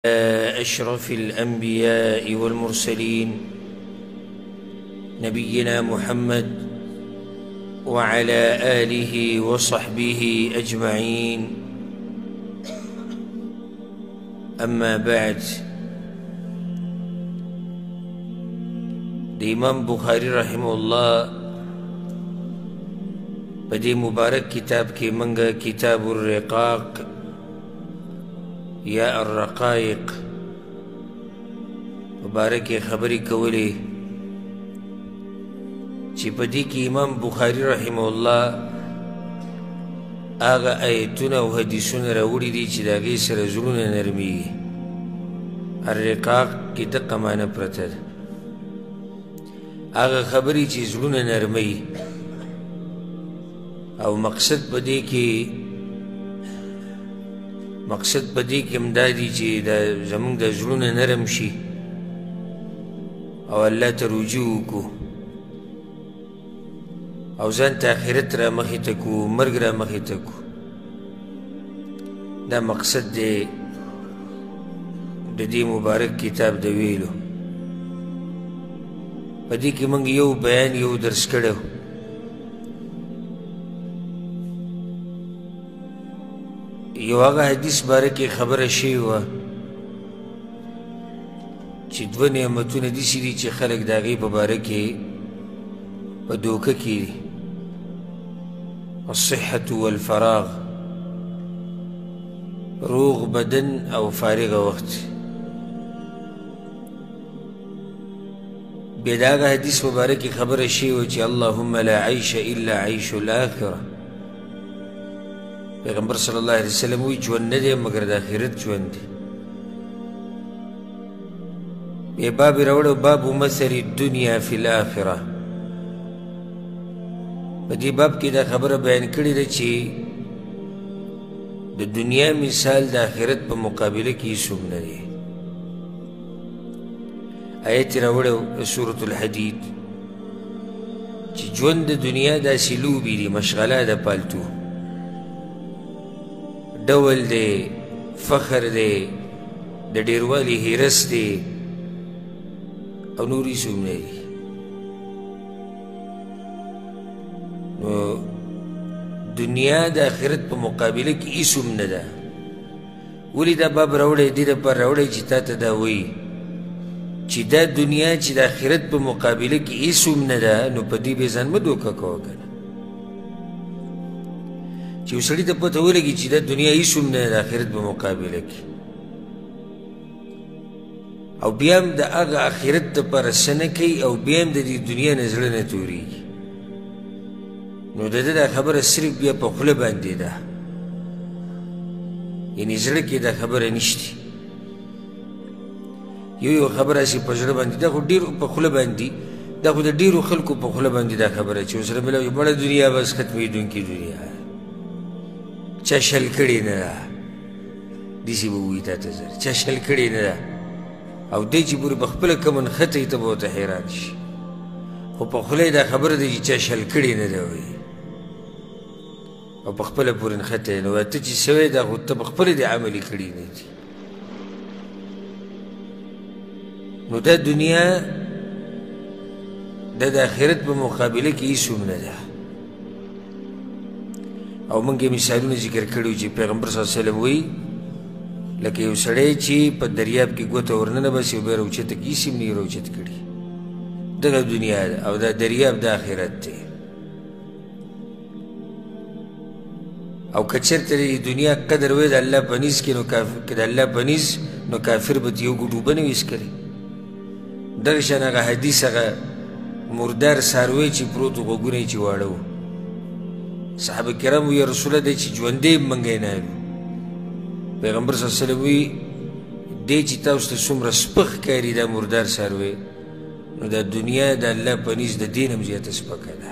أشرف الأنبياء والمرسلين نبينا محمد وعلى آله وصحبه أجمعين. أما بعد، الإمام بخاري رحمه الله بدي مبارك كتاب كي منغا كتاب الرقاق یا الرقائق مبارک خبری کولی چی پدی کی امام بخاری رحمه الله آغا آیتون و حدیثون راوڑی دی چی داگی سر زلون نرمی. الرقاق کی دقا معنی پرتا دا آغا خبری چی زلون نرمی او مقصد پدی کی مقصد بدی که امدادی چی دا زمونگ دا زلون نرم شی او اللہ تا رجوع کو او زان تا آخرت را مخی تکو مرگ را مخی تکو. دا مقصد دی مبارک کتاب دا ویلو بدی که منگ یو بیان یو درس کرو. یو آغا حدیث بارکی خبر شیوه چی دو نعمتون دیسی دی چی خلق داغی پا بارکی پا دوکه کی دی الصحة والفراغ، روغ بدن او فارغ وقت. بید آغا حدیث مبارکی خبر شیوه چی اللهم لا عیش الا عیش الاخرة. پیغمبر صلی اللہ علیہ وسلم وی جون ندے مگر دا آخرت جون دے. بے باب روڑو باب مثل الدنیا فی الآخرہ. بدی باب کی دا خبر بیان کری دا چی دا دنیا مثال دا آخرت پا مقابلہ کی سم ندے. آیت روڑو سورة الحدید چی جون دا دنیا دا سلوبی دی مشغلہ دا پالتو ڈول دے فخر دے دا ڈیروالی حیرس دے او نوری سومنے دی. نو دنیا دا آخرت پا مقابلہ کی ای سومنے دا ولی دا باب روڑے دی دا پر روڑے چی تا تا دا وی چی دا دنیا چی دا آخرت پا مقابلہ کی ای سومنے دا نو پا دی بیزان مدوکا کوا چی اسڑی تا پتہ ہو لگی چی دا دنیا ایسوم نے دا آخرت بمقابلہ کی او بیام دا آغا آخرت تا پر سنکی او بیام دا دی دنیا نزل نتوری. نو دا خبر صرف بیا پا خل باندی دا یعنی زلکی دا خبر نشتی یو خبر اسی پا زل باندی دا خود دیر پا خل باندی دا خود دیر خلکو پا خل باندی دا خبر چی اسر ملاوی بڑا دنیا بس ختمی دن کی دنیا چا شل کڑی ندا دیسی بووی تا تزر چا شل کڑی ندا او دی چی پوری بخپل کمن خطی تا بہتا حیران شی خو پا خلی دا خبر دی چا شل کڑی ندا ہوئی او بخپل پورن خطی نو تا چی سوی دا خود تا بخپل دی عملی کڑی ندی. نو دا دنیا دا آخرت بمقابلہ کی ایسوم ندا او منگی مثالون ذکر کردو چی پیغمبر صلی اللہ علیہ وسلم وی لکه یو سڑے چی پا دریاب کی گوتا ورنن بس یو بیر روچتا کیسیم نی روچت کردی دا دنیا دا او دا دریاب دا آخرت تے. او کچر تری دنیا قدر وی دا اللہ پنیز کی نو کافر بت یو گوٹو بنویس کری. درشان اگا حدیث اگا مردار ساروی چی پروتو غگونه چی وارو صحابہ کرام وی رسول دے چی جوندے منگے نایلو. پیغمبر صلی اللہ علیہ وسلم وی دے چی تاوستا سمرا سپخ کاری دا مردار ساروے نو دا دنیا دا اللہ پنیز دا دینم زیادہ سپکا دا.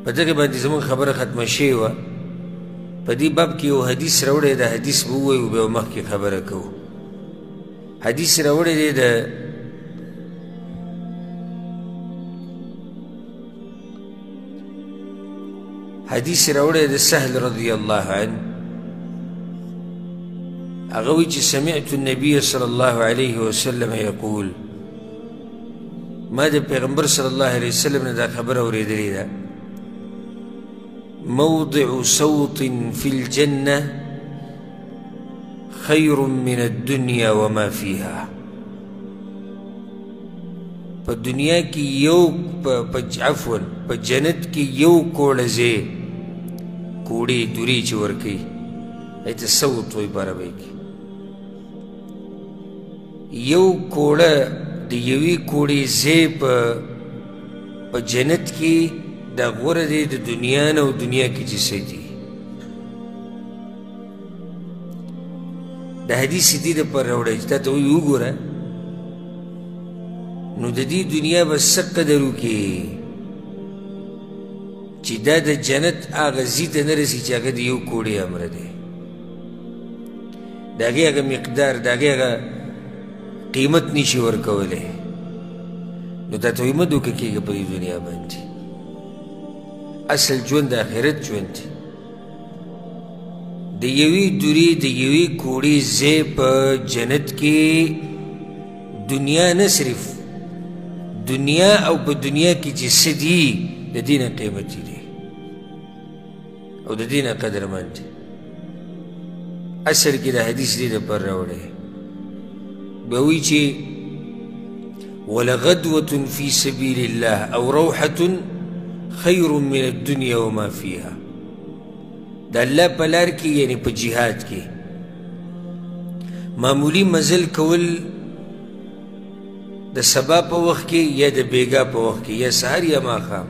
پا دقی باندی زمان خبر ختم شیوا پا دی باب کی او حدیث روڑے دا حدیث بووی و بیو مخ کی خبر کو حدیث روڑے دے دا حدیث روڑے دا سہل رضی اللہ عنہ هغه وایي چې سمعت النبي صلی الله علیه وسلم یقول ما د پیغمبر صلی الله علیه وسلم نه دا خبره اورېدلې ده موضع صوت في الجنة خير من الدنيا وما فيها په دنیا کې یو عفوا په جنت کې یو کوړه ځای کوړې دورې چې ورکوي هغې ته صوت وایي په عربۍ کې یو کوړه د یوې کوړې ځای په جنت کې دا غوره دی د دنیا نه او دنیا کې چې څه دي د حدیث دې دپاره راوړی چې تا ته وایي وګوره نو د دې دنیا به څه قدر وکړي چې دا د جنت هغه ځي ته نه رسي چې هغه د یو کوړې امره دی د هغې هغه مقدار د هغې هغه قیمت نشي ورکولی نو تا ته وایي مه دوکه کېږه په دې دنیا باندې اصل ژوند د آخرت ژوند دی د یوې دورې د یوې کوړې ځای په جنت کې دنیا نه صرف دنیا او په دنیا کې چې څه دي د دې نه قیمتي دي او د دې نه قدرمند دي اصل کې د حدیث دې دپاره راوړی به وایي چې ولغدوة في سبيل الله او روحة خير من الدنيا وما فيها د الله په لار کې یعنی په جهاد کې معمولی مزل کول د سبا په وخت کې یا د بیګا په وخت کې یا سهار یا ماښام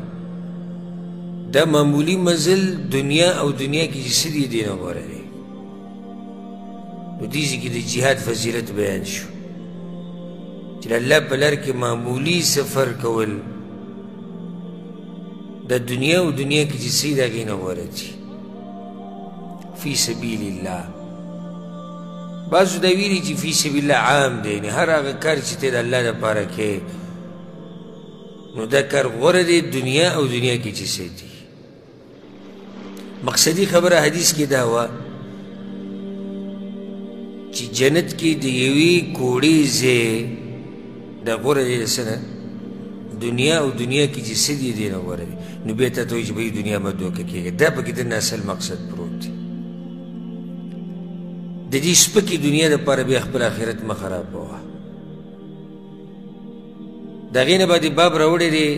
دا معمولی مزل دنیا او دنیا کې چې څه دي دې نه غوره دی نو دې ځای کې د جهاد فضیلت بیان شو چې د الله په لار کې معمولی سفر کول د دنیا او دنیا کې چې څه دي د هغې نه غوره دي فی سبیل الله بعضو دا ویلي چې فی سبیل الله عام دی یعنې هر هغه کار چې ته د الله دپاره کې نو دا کار غوره دی دنیا او دنیا کې چې څه دي مقصدي خبره حدیث کې دا وه چې جنت کې د یوې کوړې ځای دا غوره دی د څه نه دنیا او دنیا کې چې څه دي دې نه غوره دی نو بیا تا ته وایي چې بهی دنیا مه دوکه کېږه دا پکې درنه اصل مقصد پروت دی د دې سپکې دنیا دپاره بیا خپل آخرت مه خرابوه د هغې نه بعد باب راوړی دی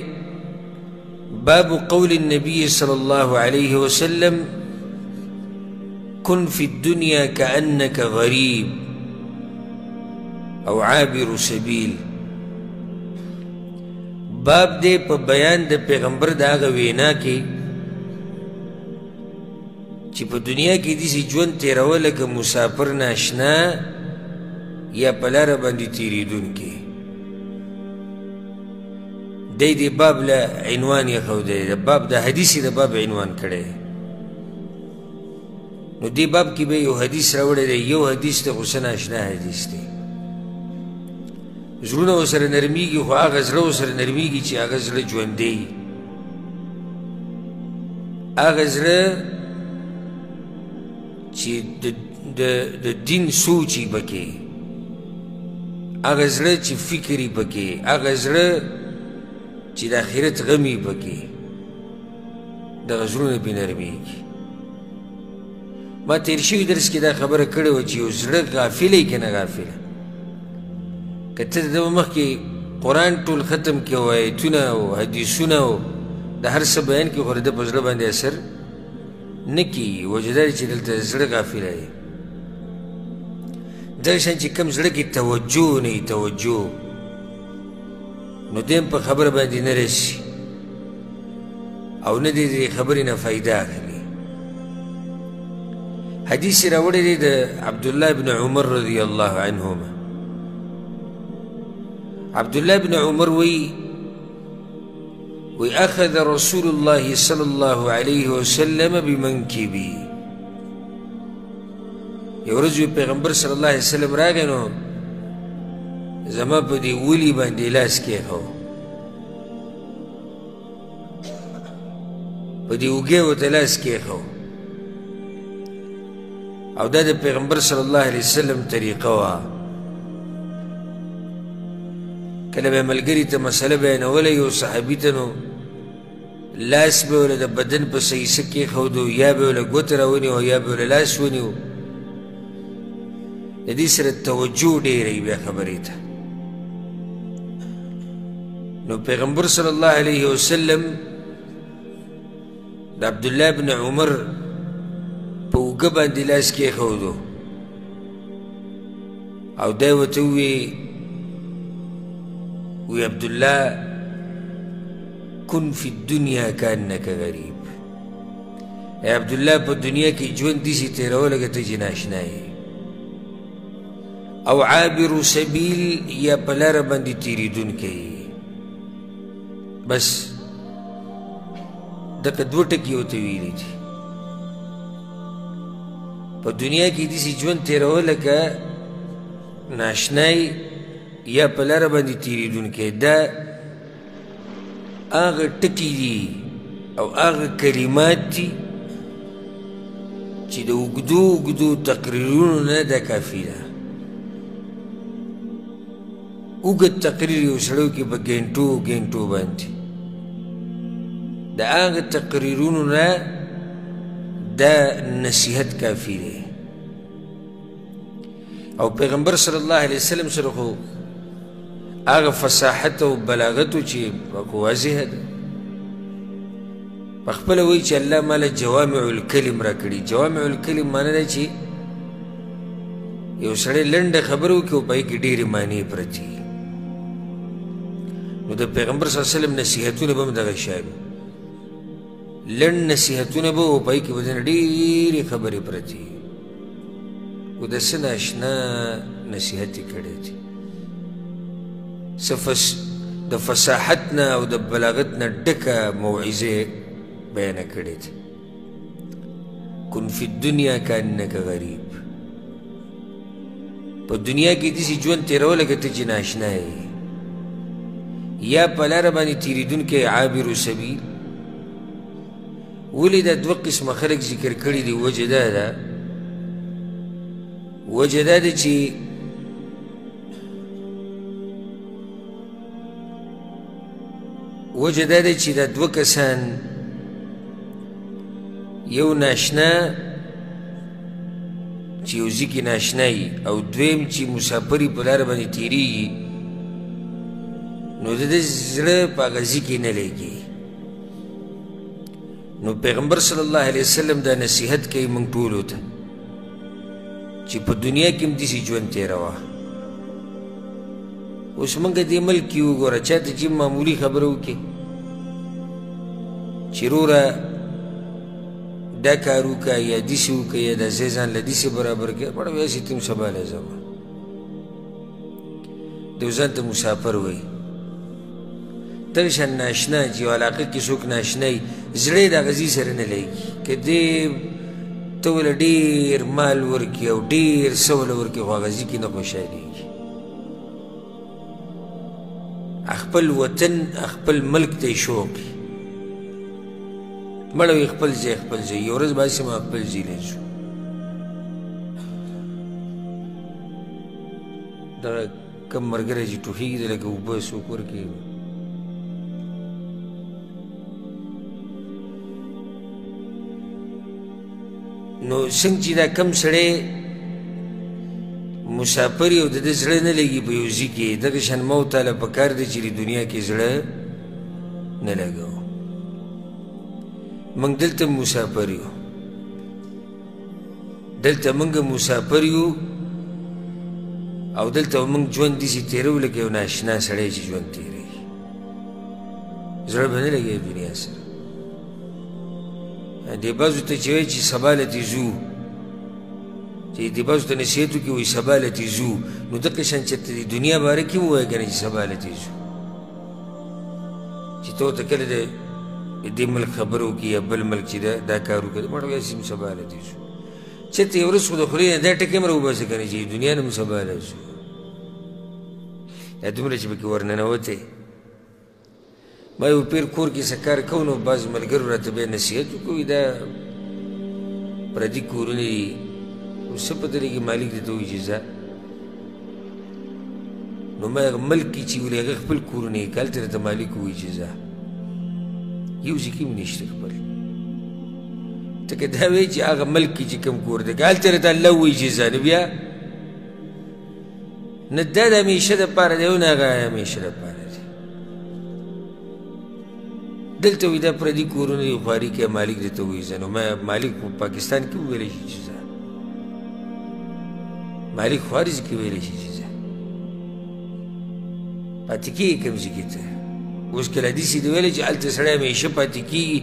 باب قول النبي صلى الله عليه وسلم كن في الدنيا كأنك غريب او عابر سبيل باب دې په بیان د پیغمبر د هغه وینا کې چې په دنیا کې داسې ژوند تېروه لکه مسافر ناشنا یا په لاره باندې تېرېدونکي دی دې باب له عنوان یې ښودی د باب د حدیث یې د باب عنوان کړی نو دې باب کې به یو حدیث راوړی دی یو حدیث دی خو څه ناشنا حدیث دی زړونه ورسره نرمیږي خو هغه زړه ورسره نرمیږي چې هغه زړه ژوندی هغه زړه چې د دین سوچي پکې هغه زړه چې فکري پکې هغه زړه چې د آخرت غمي پکې دغه زړونه پې نرمیږي ما تېر شوي درس کې دا خبره کړې وه چې یو زړه غافلی که نه غافله که ته د ده مخکې قرآن ټول ختم کړې او ایتونه او حدیثونه او د هر څه بیان کړي خو د ده په زړه باندې اثر نه کېږي وجه دا دی چې دلته زړه غافله دی دغه شان چې کوم زړه کې توجه نه وي توجه نو دی هم په خبره باندې نه رسي او نه دی د خبرې نه فایده اخلي حدیث یې راوړی دی د عبدالله بن عمر رضی الله عنهما عبدالله بن عمر وی أخذ رسول الله صلى الله عليه وسلم بمنكبي یو ورځ پیغمبر صلی الله علیه وسلم راغی نو زما په دې ولي باندې لاس کېښود په دې اوږې ورته لاس کېښود او دا د پیغمبر صلی الله علیه وسلم طریقه وه. کله به ملګري ته مسله بیانوله یو صحابي ته، نو لاس به وله د بدن په صحیحه کېښودو، یا به وله ګوته راونیو یا به وله لاس ونیو. د دې سره توجه ډېره وي بیا خبرې ته. نو پیغمبر صلی الله علیه وسلم د عبدالله بن عمر په اوږه باندې لاس کېښودو او دی ورته وی عبدالله کن فی الدنیا کانک غریب. ای عبدالله په دنیا کې ژوند داسې تېروه لکه ته چې ناشنا یې، او عابر سبیل یا په لاره باندې تېرېدونکی یې. بس دغه دوه ټکي ورته ویلي دي. په دنیا کې داسې ژوند تېروه لکه ناشنای یا په لاره باندې تېرېدونکی. دا هغه ټکي دي او هغه کلمات دي چې د اوږدو اوږدو تقریرونو نه دا کافي ده. اوږد تقریر یو سړی وکړي په ګنټو ګنټو باندې، د هغه تقریرونو نه دا نصیحت کافي دی. او پیغمبر صلی الله علیه وسلم سره خو هغه فصاحت او بلاغت چې واضحه ده. پخپله وایي چې الله ماله جوامع الکلم را کړي. جوامع الکلم معنی ده چې یو سړی لنډه خبره وکړي او په هغې کې ډېرې معنی پرتې. نو د پیغمبر صلی الله علیه وسلم نصیحتونه به هم دغه شان لنډ نصیحتونه به او په هغې کې به ځینې ډېرې خبرې پرتې او د څه ناشنا نصیحت یې کړی دی. د فصاحت نه او د بلاغت نه ډکه موعظه بیانه کړې ده. کن فی الدنیا کانک غریب. په دنیا کې داسې ژوند تېروه لکه ته چې ناشنا یې، یا په لاره باندې تېرېدونکی عابر سبیل. ولې دا دوه قسمه خلک ذکر کړي دي؟ وجه دا ده چې دا دوه کسان، یو ناشنا چې یو ځای کې ناشنا وي، او دویم چې مسافر یي په لاره باندې تېرېږي، نو د ده زړه په هغه ځای کې نه لګي. نو پیغمبر صلی الله علیه وسلم دا نصیحت کوي موږ ټولو ته چې په دنیا کې هم داسې ژوند تېروه. اوس موږ دې ملک کې وګوره، چا ته چې معمولي خبره وکړي چې وروره دا کار وکړه یا داسې وکړه یا دا ځای ځان له داسې برابر کړه، بړه وایي چې ته سبا له ځمه. دی ځان ته مسافر وایي. دغه شان ناشنا چې یو علاقه کې څوک ناشنا وي، زړه یې د هغه ځای سره نه لګي. که دې ته ولې ډېر مال ورکړي او ډېر څه ولې ورکړي، خو هغه ځای کې نه خوشحالېږي. خپل وطن خپل ملک ته یې شوق وي. مړه وي خپل ځای خپل ځای. یو ورځ باسي ما خپل ځای له ځو. دغه کم ملګری چې ټوخېږي دی لکه اوبه څوک ورکړي. نو څنګه چې دا کم سړی مسافر یي او د ده زړه نه لګي په یو ځای کې، دغه شان ما ورته پکار دی چې د دنیا کې زړه نه لګوو. موږ دلته مسافر یو، دلته موږ مسافر یو او دلته موږ ژوند داسې تېروو لکه یو ناشنا سړی چې ژوند تېروي. زړه به نه لګي دنیا سره. دې بعضو ته چې وایي چې سبا له دې ځو، چې دې بعضو ته نصیحت وکړي وایي سبا له دې ځو، نو دغه شان چېرته د دنیا باره کې ووایه که نه چې سبا له دې ځو. چې ته ورته کله د دې ملک خبره وکړي یا بل ملک چې دا کار وکړه، مړه وایي چې سبا له دې ځو. چېرته یو ورځ خو د خولې نه دا ټکي هم راوباسه که نه چې دنیا نه هم سبا له ځو. یا دومره چې پکې ورننوتې. ما یو پیر کور کې څه کار کوو، نو بعض ملګرو راته بیا نصیحت وکړو، دا پردي کورونه دي، اوس څه پته لګي مالک درته وایي چې ځه نو ما هغه ملک کې چې ولې هغه خپل کورونه یې که هلته راته مالک ووایي چې ځه یو ځای کې هم نشته خپل ته که دا وایي چې هغه ملک کې چې کوم کور دی که هلته راته الله ووایي چې ځه نو بیا نه دا د همیشه دپاره دی او نه هغه همیشه دپاره دی دلته وایي دا پردي کورونه دي خواري کې مالک درته وایي ځه نو ما مالک په پاکستان کې وویلی شي چې ځه مالک خوارج کې ویلی شي چې ځه پاتې کېږي کوم ځای کې ته اوس کله داسې دي ویلی چې هلته سړی همیشه پاتې کېږي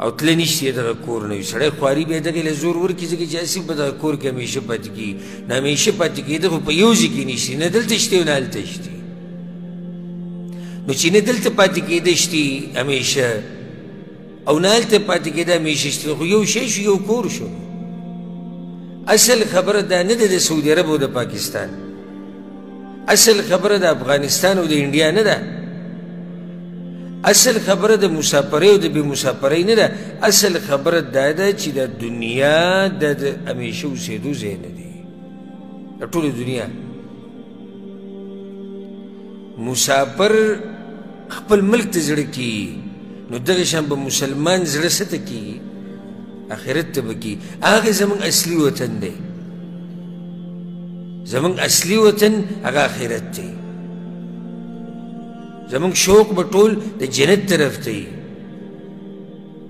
او تله نشي دغه کور نه وي سړی خواري بیا دغې له زور ورکړي ځکه چې هسې په دغه کور کې همیشه پاتې کېږي نه همیشه پاتې کېده خو په یو ځای کې نشي نه دلته شتې او نه هلته شتې نو چې نه دلته پاتې کېده شتې همیشه او نه هلته پاتې کېده همیشه شتې خو یو شی شو یو کور شو اصل خبره دا نه ده د سعودي عرب او د پاکستان اصل خبره د افغانستان او د انډیا نه ده اصل خبره د مسافرۍ او د بې مسافرۍ نه ده اصل خبره دا ده چې د دنیا د همیشه اوسېدو ځای نه دی د ټولې دنیا مسافر خپل ملک ته زړه کېږي نو دغه شان به مسلمان زړه څه ته کېږي آخرت ته به کېږي هغه زموږ اصلي وطن دی زموږ اصلي وطن هغه آخرت دی زموږ شوق به ټول د جنت طرف ته وي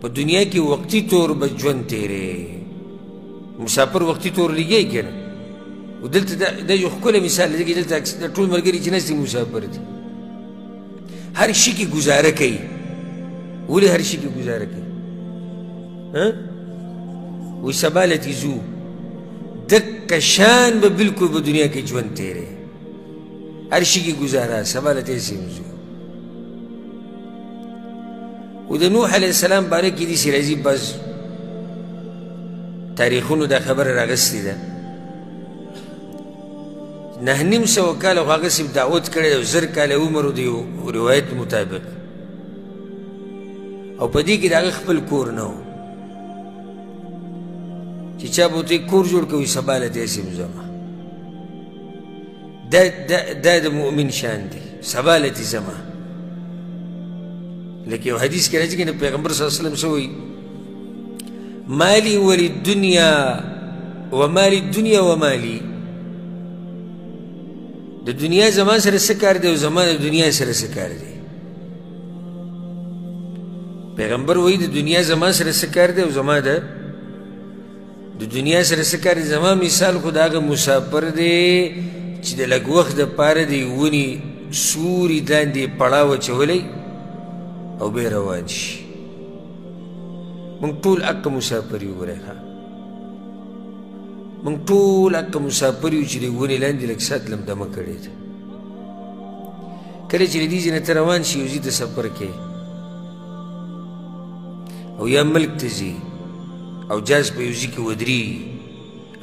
په دنیا کې وقتي طور به ژوند تېرې مسافر وقتي طور لګی که نه و دلته دا یو ښکلی مثال دی ځکه دلته د ټول ملګري چې ناست دي مسافر دي هر شي کې ګزاره کوي ولې هر شي کې ګزاره کوي وی سبا لتی زو دک شان به بالکل به دنیا کې ژوند تېرې هر شي کې ګزاره سبا لتی سیم زو و د نوح علیه السلام باره کې داسې راځي بعض تاریخونو دا خبره راغستې ده 9.5 سوه کاله خو هغه صرف دعوت کړی او 1000 کاله عمر د یو روایت مطابق او په دې کې د هغه خپل کور نه و چې چا به ورته کور جوړ کوي سبا له دې سیم زما دا د مؤمن شان دی سبا له دې زما لکه یو حدیث کې راځي چې پیغمبر صلی الله علیه وسلم څه وایي مالي وللدنیا ومال الدنیا ومالي د دنیا زما سره څه کار دی او زما د دنیا سره څه کار دی پیغمبر وایي د دنیا زما سره څه کار دی او زما د دنیا سره څه کار دی زما مثال خو د هغه مسافر دی چې د لږ وخت دپاره د ونې سوري لاندې پړاو اچولی او بیا روان شي موږ ټول حقه مسافر یو ګورئ ښه موږ ټول حقه مسافر یو چې د ونې لاندې لږ ساعت لم دمه کړې ده کله چې د دې ځای نه ته روان شي یو ځای ته سفر کوې او یا ملک ته ځي او جاز په یو ځای کې ودرېږي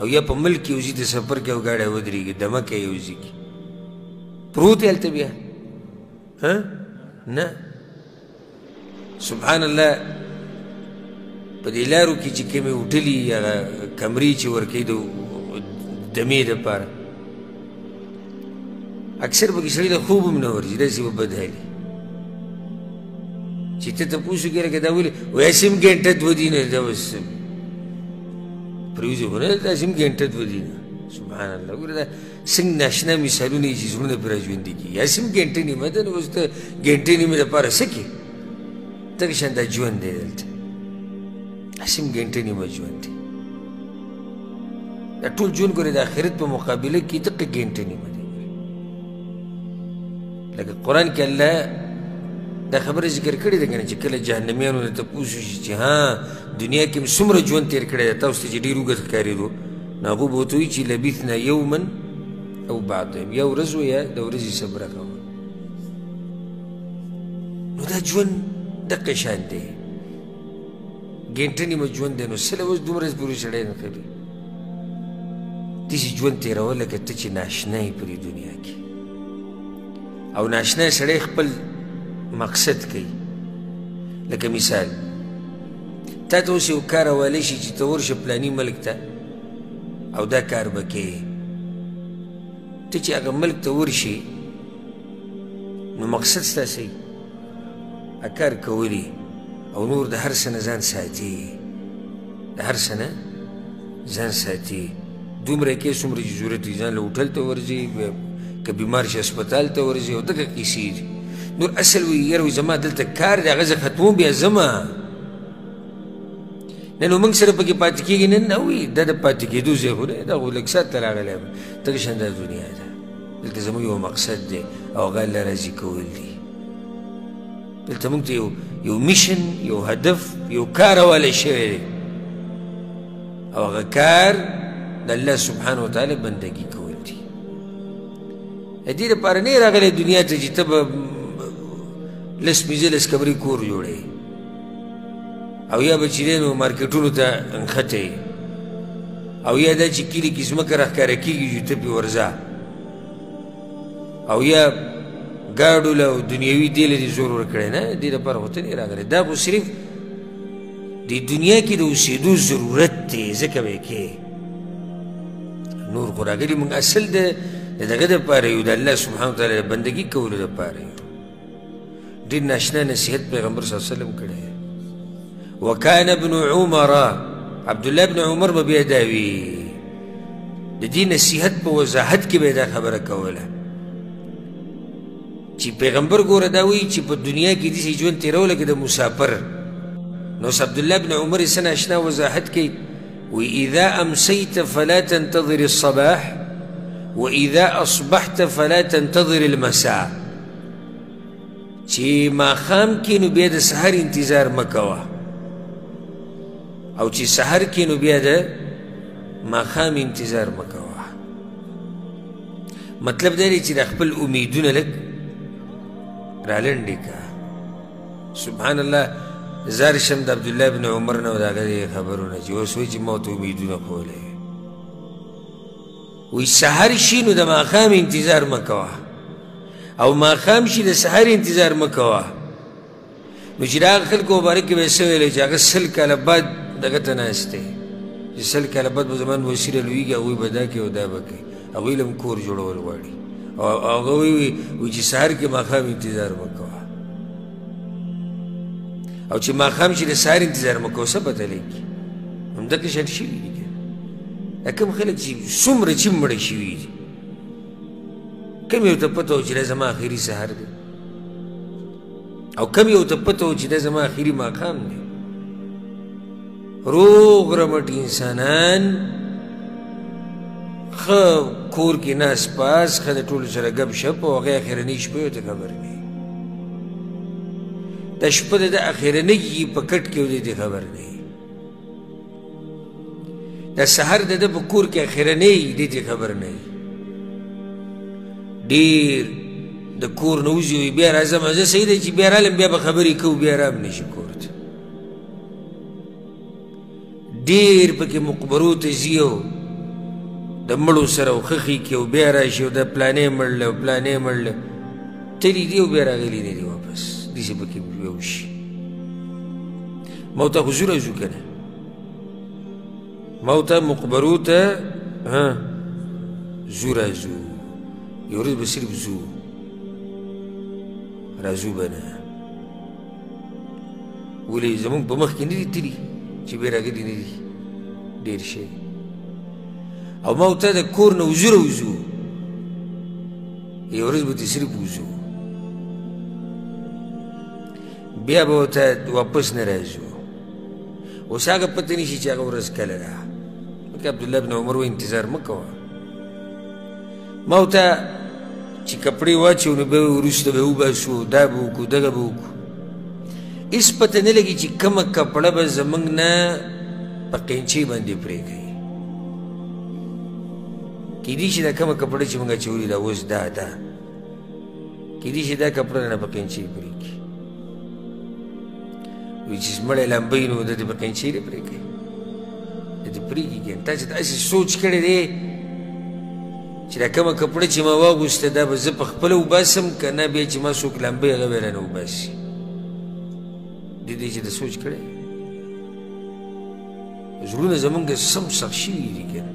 او یا په ملک کې یو ځای ته سفر کوي او ګاډی ودرېږي دمه کوي یو ځای کې پروت یې هلته بیا نه سبحان الله په دې لارو کې چې کومې هوټلي هغه کمرې چې ورکوي د دمې دپاره اکثر پکې سړي ته خوب هم نه ورځي داسې به بد حالي چې ته تپوس وکړې لکه دا ولې وایي هسې هم ګنټه دوه دي نه دا بس پرېوځي خو نه دلته هسې هم ګنټه دوه دي نه سبحان الله ګوره دا څنګه ناشنا مثالونه یي چې زړونه پرې راژوندي کېږي هسې هم ګنټه نیمه ده نو اوس ته ګنټې نیمې دپاره څه کې دغه شان دا ژوند دی دلته هسې هم ګنټه نیمه ژوند دی دا ټول ژوند ګورې د آخرت په مقابله کې دقه ګنټه نیمه دی لکه قرآن کې الله دا خبره ذکر کړې ده که نه چې کله جهنمیانو نه تپوس وشي چې ها دنیا کې مې څومره ژوند تېر کړی دی تاسو ته چې ډېر اوږد ښکارېدو نو هغوی به ورته وایي چې لبثنا یوما او بعض یوم یا ورځ و یا د ورځې صبره کوه نو دا ژوند دقه شان دی ګنټه نیمه ژوند دی نو سله اوس دومره پورې سړی نه کوي داسې ژوند تېروه لکه ته چې ناشنا یې په دې دنیا کې او ناشنا سړی خپل مقصد کوي لکه مثال تا ته اوس یو کار حواله شي چې ته ورشه پلاني ملک ته او دا کار به کوې ته چې هغه ملک ته ورشي نو مقصد ستا څه کار کولی او نور د هر څه نه ځان ساتي د هر څه نه ځان ساتي دومره کې څومره چې ضرورت وي ځان له هوټل ته ورځي که بیمار شي هسپتال ته ورځي او دغه کیسې دي نور اصل وي یاره وي زما دلته کار دی هغه زه ختموم بیا ځمه نه نو موږ سره پکې پاتې کېږي نه نه وي دا د پاتې کېدو ځای خو دی دا خو لږ ساعت ته راغلی یم دغه شان دا دنیا ده دلته زموږ یو مقصد دی او هغه الله راضي کول دي دلته موږ ته یو میشن یو هدف یو کار حواله شوی دی او هغه کار د الله سبحانه وتعالی بندګي کول دي د دې لپاره نه یې راغلی دنیا ته چې ته به لس پنځه لس کمرې کور جوړوې او یا به چې دی نو مارکېټونو ته نښتې او یا دا چې کلي کې ځمکه راښکاره کېږي چې ته پرې ورځه او یا ګاډو له دنیوي دې له دې زور ورکړی نه دې لپاره خو ته نه یې راغلی دا خو صرف دې دنیا کې د اوسېدو ضرورت دی ځکه به یې کې نور خو راغلي موږ اصل د دغه دپاره یو د الله سبحانه وتعالی د بندګي کولو دپاره یو ډېر ناشنا نصیحت پیغمبر صلی الله علیه وسلم کړی وکان ابن عمر عبدالله ابن عمر به بیا دا وي د دې نصیحت په وضاحت کې به یې دا خبره کوله چې پیغمبر ګوره دا وایي چې په دنیا کې داسې ژوند تېرو لکه د مسافر نو اوس عبدالله بن عمر یې څه ناشنا وضاحت کوي وإذا أمسيت فلا تنتظر الصباح وإذا أصبحت فلا تنتظر المساء چې ماښام کې نو بیا د سحر انتظار مه کوه او چې سحر کې نو بیا د ماښام انتظار مه کوه مطلب دا دی چې د خپل امیدونه لږ رالنډې که سبحان الله زار شم د عبدالله بن عمر نه او د هغه خبرونه چې اوس وایي چې ما ورته امیدونه کولی وایي سحر شي نو د ماښام انتظار مه کوه او ماښام شي د سحر انتظار مه کوه نو چې د هغه خلکو مبارک کې به یې څه ویلی چې هغه سل کاله بعد دغه ته ناست دی چې سل کاله بعد به زما وسیله لویږي هغوی به دا کوي او دا به کوي هغوی له هم کور جوړول غواړي او هغه وایي چې سحر کې ماښام انتظار مه کوه او چې ماښام شي د سهار انتظار مه کوه څه پته لګي همدغه شان شوي دي که دا کوم خلک چې څومره چې مړه شوي دي کم یو ته پته و چې دا زما اخري سهار دی او کم یو ته پته و چې دا زما اخري ماښام دی روغ رمټ انسانان ښه کور کې ناست پاس ښه د ټولو سره ګپ شپ او هغې اخرنۍ شپه یو ته خبر نه دا شپه د ده اخرنۍ په کټ کې و دې ته خبر نه دا سحر د ده په کور کې اخرنۍ دې ته خبر نه ډېر د کور نه وځي وي بیا راځم زه صحیح دی چې بیا رالم بیا به خبرې کوو بیا رام نه شي کور ته ډېر پکې مقبرو ته ځي او د مړو سره او خښې کې او بیا راشي او د پلانې مړله او پلانې مړله تلي دي او بیا راغلي نه دي واپس داسې پکې یو شي ما ته خو ځو راځو که نه ما ته مقبرو ته ځو راځو یو ورځ به صرف ځو راځو به نه ولې زموږ په مخ کې نه دي تلي چې بیا راغلي نه دي ډېر شی او ما ورته د کور نه وځو راوځو یو ورځ به ترې صرف وځو بیا به ورته واپس نه راځو اوس هغه پته نه شي چې هغه ورځ کله ده لکه عبدالله بن عمر وایي انتظار مه کوه ما ورته چې کپړې واچو نو بیا وروسته به وباسو دا به وکړو دغه به وکړو هېڅ پته نه لګي چې کومه کپړه به زموږ نه په قینچۍ باندې پرېږدي کیدای شي دا کومه کپړه چې موږ اچولي ده اوس دا کیدای شي دا کپړه نه په قینچۍ پرېږدي وایي چې مړی لامبوي نو د دې په قینچۍ نه پرېږدي د دې پرېږدي که تاسې داسې سوچ کړی دی چې دا کومه کپړه چې ما واغوسته دا به زه په خپله وباسم که نه بیا چې ما څوک لامبوي هغه به رانه وباسي د دې چې د سوچ کړی زړونه زمونږ سم سخت شوي دي که نه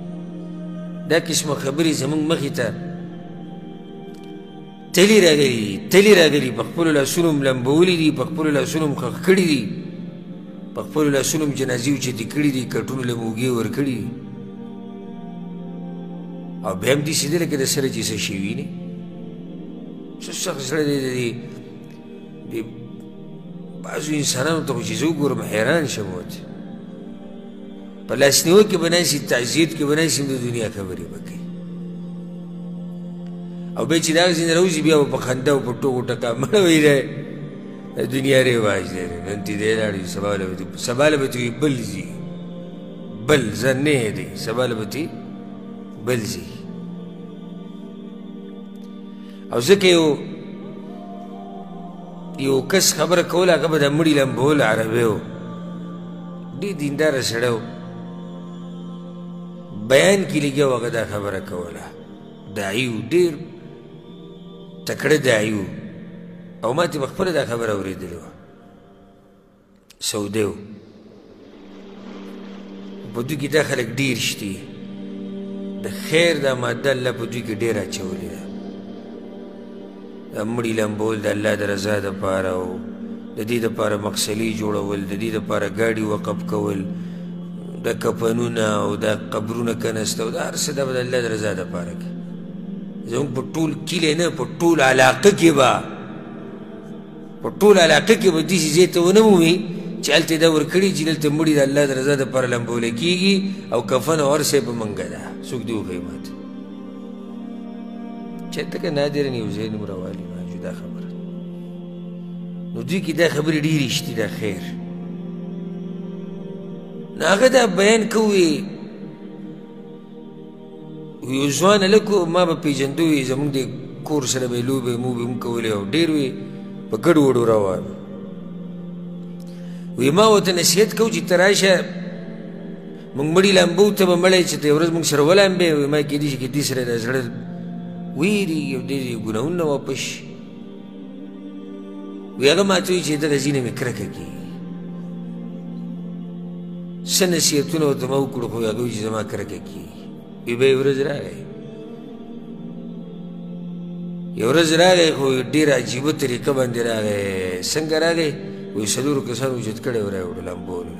دا قسمه خبرې زمونږ مخې ته تلي راغلي په خپلو لاسونو م لمبولي دي په خپلو لاسونو م ښخ کړي دي په خپلو لاسونو م جنازې اوچتې کړي دي کټونو له موږې ورکړي دي او بیا هم داسې ده لکه د سره چې څه شوي نه څه سخت زړه دی د بعضو انسانانو ته خو چې زه وګورم حیران شم ورته په لاسنیوه کې به ناستي تعزیت کې به ناستي د دنیا خبرې به کوي او بیا چې د هغه ځای نه راوځي بیا به په خندا او په ټوکو ټکا مړه وایي د دنیا رواج دی نن تی دی لاړې سبا له به ته وي بل ځي بل زه نه دی سبا له به ته بل ځي او ځکه یو کس خبره کوله هغه به د مړي لمبول عربی و ډېر دینداره سړی و بیان کې لګیا و هغه دا خبره کوله داعي و ډېر تکړه داعي و او ما ته به خپله دا خبره اورېدلې وه سعودی و په دوی کې دا خلک ډېر شتي د خیر دا ماده الله په دوی کې ډېر اچولې ده د مړي لمبول د الله د رضا دپاره او د دې دپاره مقصلې جوړول د دې دپاره ګاډي وقف کول د کفنونه او د قبرونه کنسته او د هر څه دا به د الله د رضا دپاره کوي زموږ په ټول کلي نه په ټول علاقه کې به داسې ځای ته ونه مومي چې هلته دا ورکړي چې دلته مړي د الله د رضا دپاره لمبولی کېږي او کفن او هر څه په منګه ده څوک دې وښیي ماته چېرته که نادرا یو ځای نه راوالي دا خبره نو دوی کې دا خبرې ډېرې شتي دا خیر نو هغه دا بیان کوي یو ځوان هلک و ما به پېژنده وي زموږ د کور سره به یې لوبې موبې هم کولې او ډېر وې په ګډو وډو روان وی ما ورته نصیحت کوو چې ته راشه موږ مړي لامبو ته به مړی چې ته یو ورځ موږ سره ولامبې وی ما کېدای شي که دې سره دا زړه ویرېږي او دې ګناهونه واپس شي وی هغه ما ته وایي چې دغه ځینې مې کرکه کېږي څه نصیحتونه ورته ما وکړو خو هغه وایي چې زما کرکه کېږي وی به یې ورځ راغی یو ورځ راغی خو ډېره عجیبه طریقه باندې راغی څنګه راغی وی څلورو کسانو اوچت کړی و راوړو لامبولو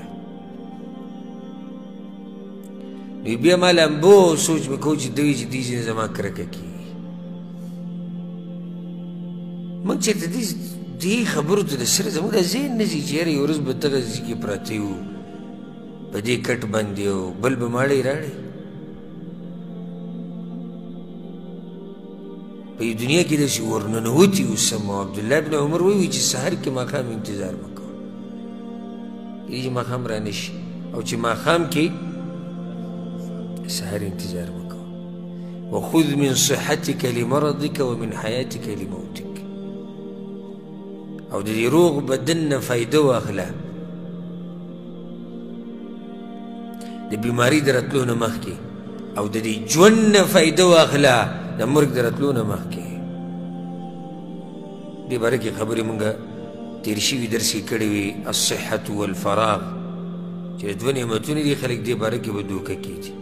نو بیا ما لامبو سوچ مې کوو چې ده وایي چې دې ځینې زما کرکه کېږي موږ چېرته دې خبرو ته د سره زموږ دا ذهن نه ځي چې یاره یو ورځ به دغه ځای کې پراته یو په دې کټ باندې او بل به ماړی راړی په دنیا کې داسې ورننوتي اوسم او عبدالله بن عمر وایي چې سهار کې ماښام انتظار مه کوه کېدای چې ماښام را نه شي او چې ماښام کې سهار انتظار مه کوه وخذ من صحتك لمرضك ومن حياتك لموتك او د دې روغ بدن نه فایده واخله د بیماري د راتلو نه مخکې او د دې ژوند نه فایده واخله د مرګ د راتلو نه مخکې دې باره کې خبرې مونږ تېر شوي درس کې کړې وي الصحة والفراغ چې دوه نعمتونه دي خلک دې باره کې به دوکه کېږي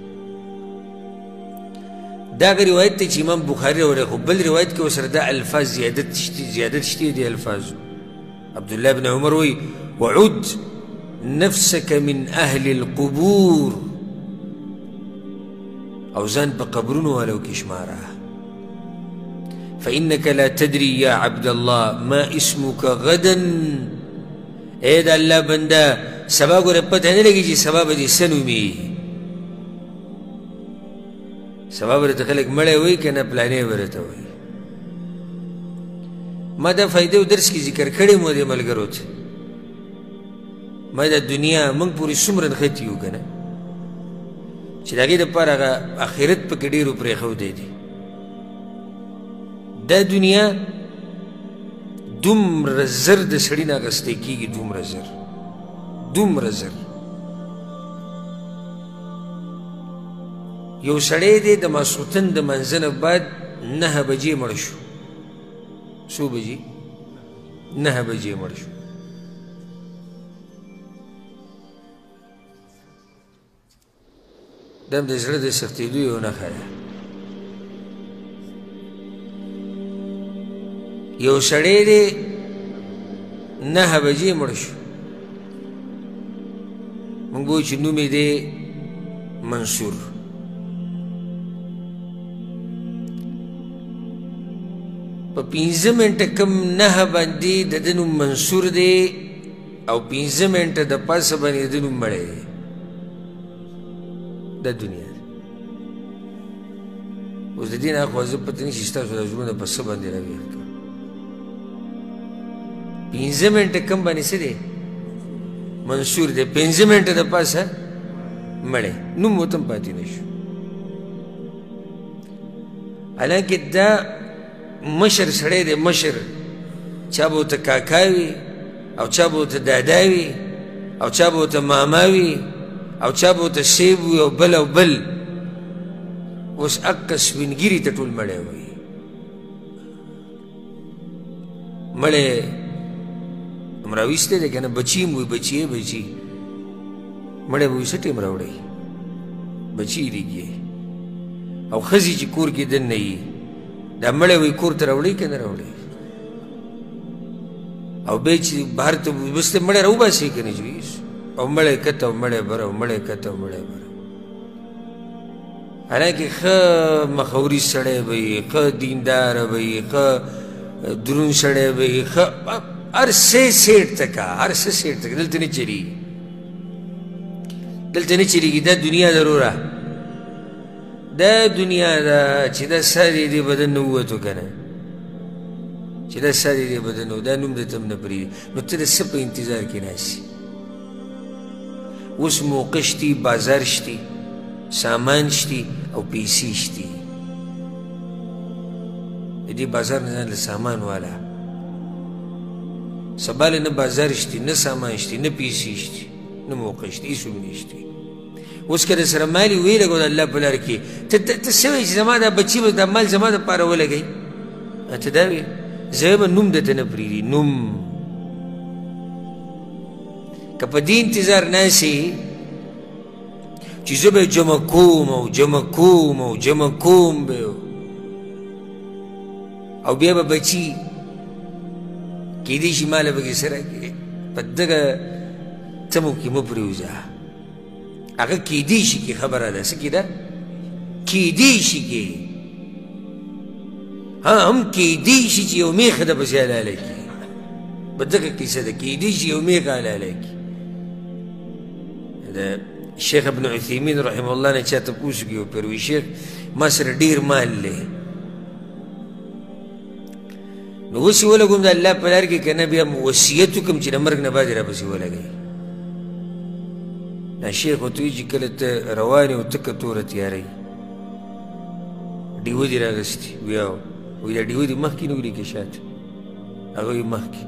دا هغه روایت دی چې امام بخاري راوړی خو بل روایت کې ورسره دا الفاظ زیادت شته دي الفاظو عبدالله بن عمر وایي وعد نفسك من أهل القبور او ځان په قبرونو والو کې شماره فإنك لا تدري يا عبد الله ما اسمك غدا اے د الله بنده سبا ګوره پته نه لګي چې سبا به دې څه نومي سبا به درته خلک مړی وایي که نه پلانې به درته وایي ما دا فایده و درس کې ذکر کړی مو دې ملګرو ته ما دا دنیا موږ پورې څومره نښتي یو که نه چې د هغې دپاره هغه آخرت پکې ډېرو پرېښودی دی دا دنیا دومره زر د سړي نه اخیستی کېږي دومره زر یو سړی دی د ماسخوتن د منځه نه بعد 9 بجې مړ شو څو بجې 9 بجې مړ شو دا هم د زړه د سختېدو یو نښه ده. یو سړی دی 9 بجې مړ شو، موږ به وایو چې نوم یې دی منصور. په 5 منټه کم 9 باندې د ده نوم منصور دی او 5 منټه د پاسه باندې د نوم مړی دی. دا دنیا ده. اوس د دې نه خو زه پته نه شي ستاسو د زړونه په څه باندې راویښ کړم. 5 منټه کم باندې څه دی؟ منصور دی. 5 منټه د پاسه مړی، نوم ورته هم پاتې نه شو. حالانکې دا مشر سړی دی، مشر. چا به ورته کاکا وي او چا به ورته دادا وي او چا به ورته ماما وي او چا به ورته سیب وي او بل او بل. اوس اقه سپینګیري ته ټول مړی وایي. مړی هم راویستی دی که نه؟ بچي هم وایي، بچي بچي. مړی به وایي څه ټیم راوړئ؟ بچي ریږي. او ښځې چې کور کې دننه یي، دا مړی وایي کور ته راوړئ که نه راوړئ؟ او بیا چې بهر ته بس ته مړی راوباسئ که نه جویس؟ او مړی کته او مړی بره او مړی کته او مړی بره. حالانکې ښه مخوري سړی به وي، ښه دینداره به وي، ښه دروند سړی به وي، ښه هر څه سیټ ته کا، هر څه سیټ ته کا. دلته نه چلېږي، دلته نه چلېږي. دا دنیا ضروره، دا دنیا ده چې دا سر یې دې بدن نه ووتو که نه، چې دا سر یې دې بدن نه و، دا نوم درته هم نه پرېږدي. نو ته د څه په انتظار کې ناست یې؟ اوس موقع شتي، بازار شتي، سامان شتي او پیسې شتي. د دې بازار نه ځان له سامان والا. سبا له نه بازار شتي، نه سامان شتي، نه پیسې شتي، نه موقع شتي، هېڅ هم نشتي. اوس که د سره مال یې ویې لګو د الله په لار کې، ته څه وایې چې زما دا بچي به دا مال زما دپاره ولګوي؟ ته دا وایې؟ زه به نوم درته نه پرېږدي. نوم که په دې انتظار ناست یې چې زه به یې جمع کوم او جمع کوم او جمع کوم به او بیا به بچي کېدای شي ماله به کې څه راکړي. په دغه څمو کې مه پرېوځه. هغه کېدای شي کې خبره ده. څه کېده؟ کېدای شي کې، هم کېدای شي چې یو میخه ده پسې حلاله کړي. په دغه کیسه ده، کېدای شي یو میخه حلاله کړي. د شیخ ابن عثیمین رحمه الله نه چا تپوس کړي وپېر وایي شیخ ما سره ډېر مال دی، نو اوس یې ولګوم د الله په لار کې که نه بیا وصیت وکړم چې د مرګ نه بعد یې راپسې ولګوي. دا شیخ ورته وایي چې کله ته روان یې او تکه توره تیاره یي، ډیوه دې راغستې ویا وایي دا ډیوه دې مخکې نه ولیکې شاته؟ هغه وایي مخکې.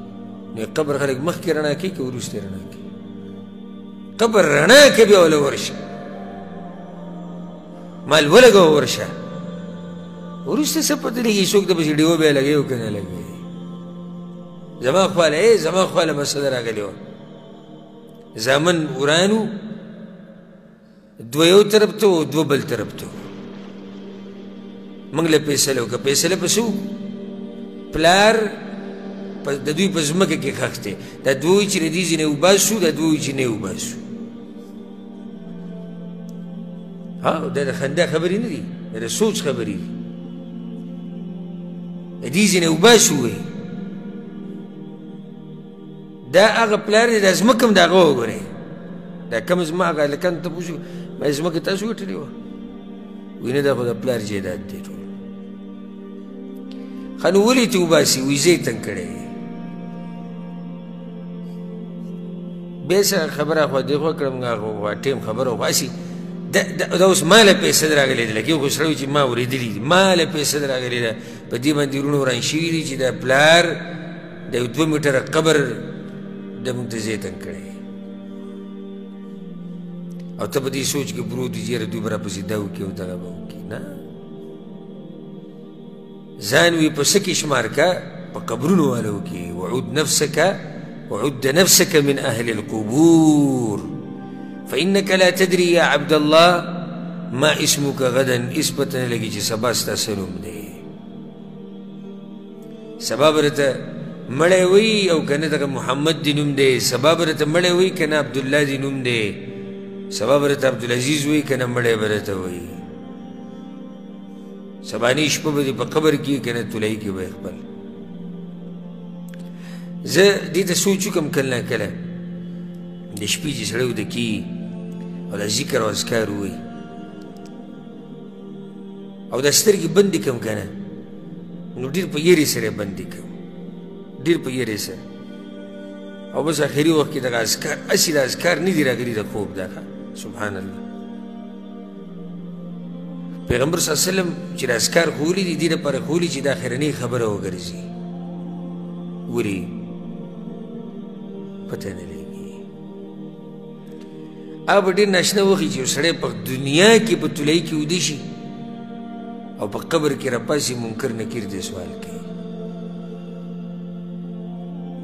نو قبر خلک مخکې رڼا کوي که وروسته رڼا کوي؟ قبر رڼا کوي، بیا وله ورشه مال ولګوه ورشه. وروسته څه پته لګي څوک ته پسې ډیوه بیا لګوي او که نه لګوي. زما خواله زما خواله مسله راغلې وه. زامن ورانو، دوه یو طرف ته و دوه بل طرف ته. موږ له فیصله وکړه. فیصله په څه وکړو؟ پلار د دوی په ځمکه کې ښخ دی. دا دوه وایي چې د دې ځینې وباسو، دا دوه وایي چې نه وباسو. دا د خندا خبرې نه دي، دا د سوچ خبرې دي. د دې ځینې وباسو وایي. دا هغه پلار دی، دا ځمکه هم د هغه وګورئ. دا کم زما هغه هلکانو ته پوښتنه ما ځمکه تاسو ګټلې وه؟ وایي نه دا خو د پلار جایداد دی ټول. ښه نو ولې ته وباسي؟ وایي زه یې تنګ کړی. بیا څه خبره خوا دېخوا کړم، هغه ټیم خبره وباسي. دا اوس ما له پیسه راغلی ده، لکه یو خو سړی وایي چې ما اورېدلي دي، ما له پیسه راغلی ده. په دې باندې وروڼه وران شوي دي چې دا پلار د یو 2 میټره قبر د موږ ته ځای تنګ کړی. او ته په دې سوچ کې پروت یې چې یاره دوی به راپسې دا وکړي او دغه به وکړي. نه، ځان وي په څه کې شمار کا؟ په قبرونو والو کې. وعد نفسك وعد نفسك من أهل القبور فإنك لا تدري يا عبد الله ما اسمک غدا اس پته نه لګي چې سبا ستا څه نوم دی سبا به راته مړی وي او که نه دغه محمد دې نوم دی سبا به راته مړی وي که نه عبدالله دې نوم دی سبا به راته عبدالعزیز وي که نه مړی به راته وي سبانۍ شپه به دې په قبر کې که نه تولۍ کې به خپل زه دې ته سوچ وکړم کله نه کله د شپې چې سړی وده کي او د ذکر او اذکار ووایي او دا سترګې بندې کړم که نه نو ډېر په یېرې سره یې بندې کړم ډېر په یېرې سره او بس آخري وخت کې دغه اذکار هسې د اذکار نه دي راغلي د خوب دا سبحان الله پیغمبر صلی الله علیه وسلم چې د اذکار ښوولي دي دې لپاره ښوولي چې دا اخرنۍ خبره وګرځي ولې پته نه لګي هغه به ډېر ناشنا وخي چې یو سړی په دنیا کې په تولۍ کې ویده شي او په قبر کې راپاسي منکر نکیر دې سوال کوي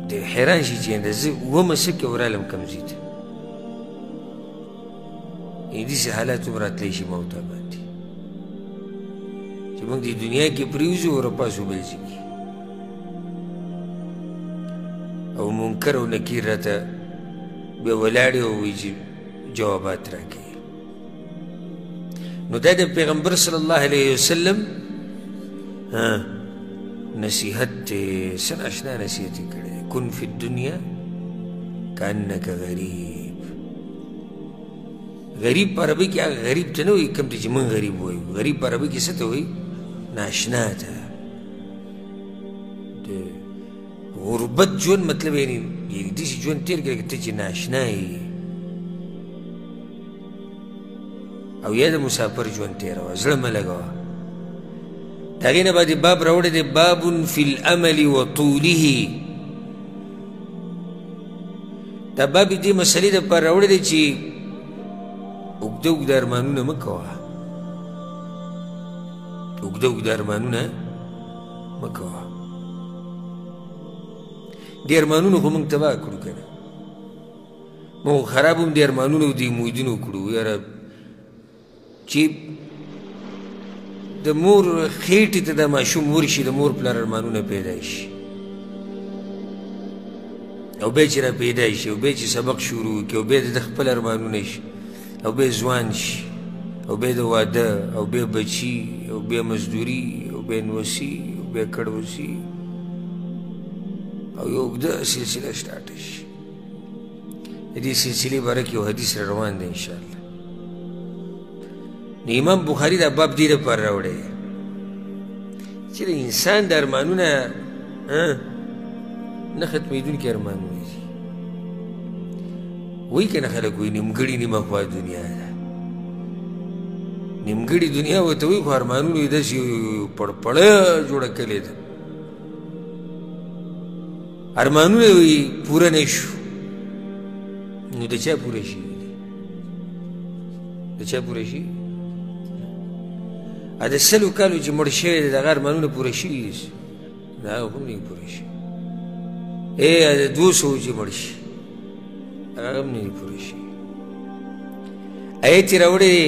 د حیران شي چې زه اومه څه کې ورالم کوم ځای ته داسې حالات هم راتلی شي موته باندې چې موږ د دنیا کې پرېوځو او راپاسو بل ځای کې او منکر او نکیر راته بیا ولاړې او وایي چې جوابات راکوي نو دا د پیغمبر صلی الله علیه وسلم نصیحت دی څه ناشنا نصیحت یې کړی دی کن فی الدنیا کانک غریب غریب په عربي کې هغه غریب ته نه وایي کوم ته چې موږ غریب وایو غریب په عربي کې څه ته وایي ناشنا ته د غربت ژوند مطلب یعنې داسې ژوند تېر کړی ته چې ناشنا یې او یا د مسافر ژوند تېروه زړه مه لګوه د هغې نه بعد باب راوړی دی باب فی الامل و طوله دا باب دې مسلې دپاره راوړی دی چې اوږده اوږده ارمانونه مه کوه اوږده اوږده ارمانونه مه کوه دې ارمانونو خو موږ تباه کړو که نه موږ خراب هم دې ارمانونو او دې امیدونو کړو یاره چې د مور خېټې ته د ماشوم ورشي د مور پلار ارمانونه پیدا شي او بیا چې را پیدا شي او بیا چې سبق شروع کړي او بیا د خپل ارمانونه شي او بیا ځوان شي او بیا د واده او بیا بچي او بیا مزدوري او بیا نوسي او بیا کړوسي او یو اوږده سلسله سټارټ شي د دې سلسلې باره کې یو حدیث را روان دی انشاءالله نو امام بخاري دا باب دې دپاره راوړی چې د انسان د ارمانونه نه ختمېدونکي ارمانونه دي وایي که نه خلک وایي نیمګړې نیمه خوا دنیا ده نیمګړې دنیا ورته وایي خو ارمانونو یې داسې پړپړه جوړه کړې ده ارمانونه یې وایي پوره نه شو نو د چا پوره شي د چا پوره شي د سلو کالو چې مړ شوی دی د هغه ارمانونه پوره شوي دي د هغه هم نه پوره شي د 200 چې مړ شي هغه هم نه پوره شي آیت یې راوړی دی